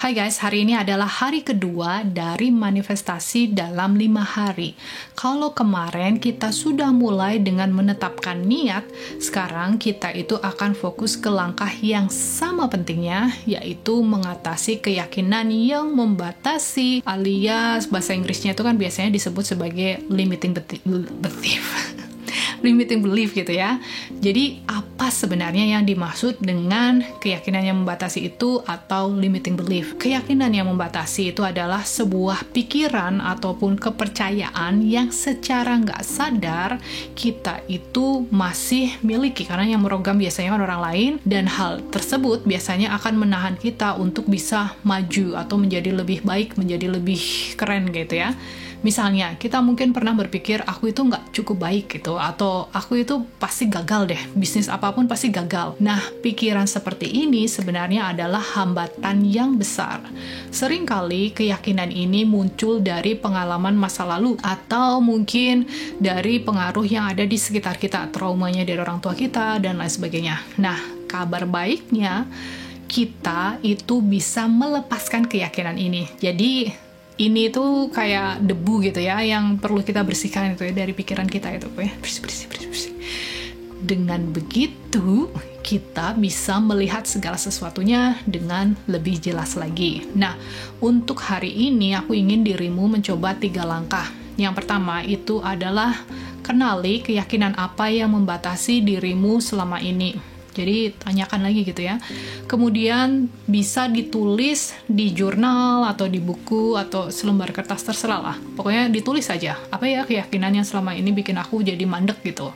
Hai guys, hari ini adalah hari kedua dari manifestasi dalam 5 hari. Kalau kemarin kita sudah mulai dengan menetapkan niat, sekarang kita itu akan fokus ke langkah yang sama pentingnya, yaitu mengatasi keyakinan yang membatasi, alias bahasa Inggrisnya itu kan biasanya disebut sebagai limiting belief gitu ya. Jadi apa sebenarnya yang dimaksud dengan keyakinan yang membatasi itu atau limiting belief? Keyakinan yang membatasi itu adalah sebuah pikiran ataupun kepercayaan yang secara nggak sadar kita itu masih miliki, karena yang merogram biasanya kan orang lain, dan hal tersebut biasanya akan menahan kita untuk bisa maju atau menjadi lebih baik, menjadi lebih keren gitu ya. Misalnya, kita mungkin pernah berpikir, aku itu nggak cukup baik gitu, atau aku itu pasti gagal deh, bisnis apapun pasti gagal. Nah, pikiran seperti ini sebenarnya adalah hambatan yang besar. Seringkali keyakinan ini muncul dari pengalaman masa lalu, atau mungkin dari pengaruh yang ada di sekitar kita, traumanya dari orang tua kita, dan lain sebagainya. Nah, kabar baiknya, kita itu bisa melepaskan keyakinan ini. Jadi, ini tuh kayak debu gitu ya, yang perlu kita bersihkan itu ya dari pikiran kita itu ya, bersih. Dengan begitu, kita bisa melihat segala sesuatunya dengan lebih jelas lagi. Nah, untuk hari ini aku ingin dirimu mencoba 3 langkah. Yang pertama itu adalah kenali keyakinan apa yang membatasi dirimu selama ini. Jadi tanyakan lagi gitu ya. Kemudian bisa ditulis di jurnal atau di buku atau selembar kertas, terserah lah. Pokoknya ditulis saja. Apa ya keyakinan yang selama ini bikin aku jadi mandek gitu.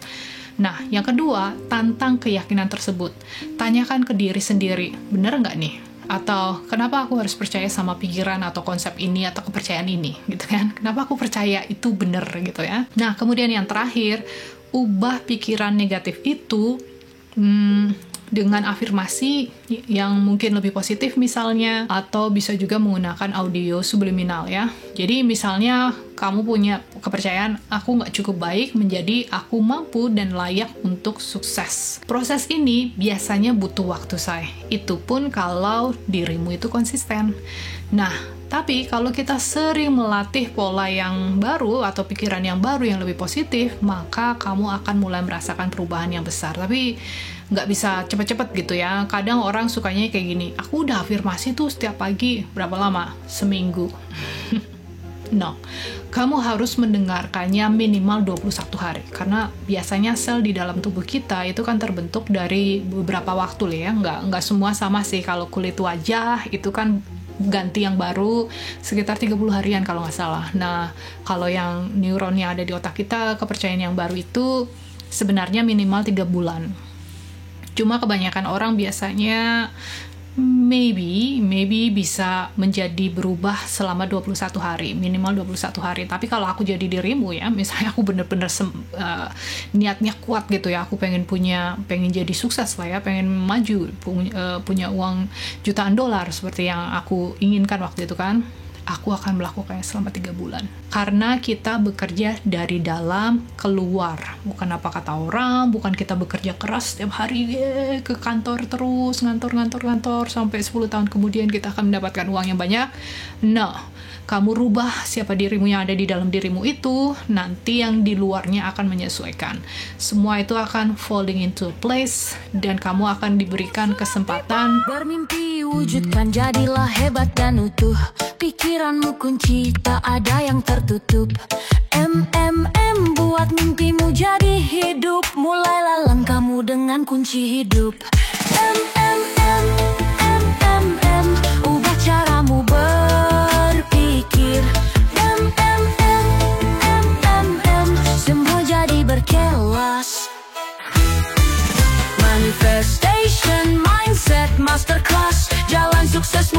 Nah, yang kedua, tantang keyakinan tersebut. Tanyakan ke diri sendiri, bener nggak nih? Atau kenapa aku harus percaya sama pikiran atau konsep ini atau kepercayaan ini gitu kan? Kenapa aku percaya itu bener gitu ya? Nah, kemudian yang terakhir, ubah pikiran negatif itu dengan afirmasi yang mungkin lebih positif misalnya, atau bisa juga menggunakan audio subliminal ya. Jadi misalnya kamu punya kepercayaan aku nggak cukup baik menjadi aku mampu dan layak untuk sukses. Proses ini biasanya butuh waktu, say. Itu pun kalau dirimu itu konsisten. Nah, tapi kalau kita sering melatih pola yang baru atau pikiran yang baru yang lebih positif, maka kamu akan mulai merasakan perubahan yang besar. Tapi nggak bisa cepet-cepet gitu ya. Kadang orang sukanya kayak gini, aku udah afirmasi tuh setiap pagi. Berapa lama? Seminggu. No, kamu harus mendengarkannya minimal 21 hari. Karena biasanya sel di dalam tubuh kita itu kan terbentuk dari beberapa waktu ya. Nggak semua sama sih. Kalau kulit wajah itu kan ganti yang baru sekitar 30 harian kalau nggak salah. Nah, kalau yang neuron yang ada di otak kita, kepercayaan yang baru itu sebenarnya minimal 3 bulan. Cuma kebanyakan orang biasanya maybe bisa menjadi berubah selama 21 hari, minimal 21 hari. Tapi kalau aku jadi dirimu ya, misalnya aku bener-bener niatnya kuat gitu ya, aku pengen jadi sukses lah ya, pengen maju, punya uang jutaan dolar seperti yang aku inginkan waktu itu kan, aku akan melakukannya selama 3 bulan. Karena kita bekerja dari dalam keluar. Bukan apa kata orang, bukan kita bekerja keras setiap hari ke kantor terus, ngantor sampai 10 tahun kemudian kita akan mendapatkan uang yang banyak. No. Kamu rubah siapa dirimu yang ada di dalam dirimu itu, nanti yang di luarnya akan menyesuaikan. Semua itu akan falling into place, dan kamu akan diberikan kesempatan bermimpi, wujudkan, jadilah hebat dan utuh. Pikiranmu kunci, tak ada yang tertutup. Buat mimpimu jadi hidup. Mulailah langkahmu dengan kunci hidup. Ubah caramu berpikir. Semua jadi berkelas. Manifestation Mindset Masterclass. Jalan sukses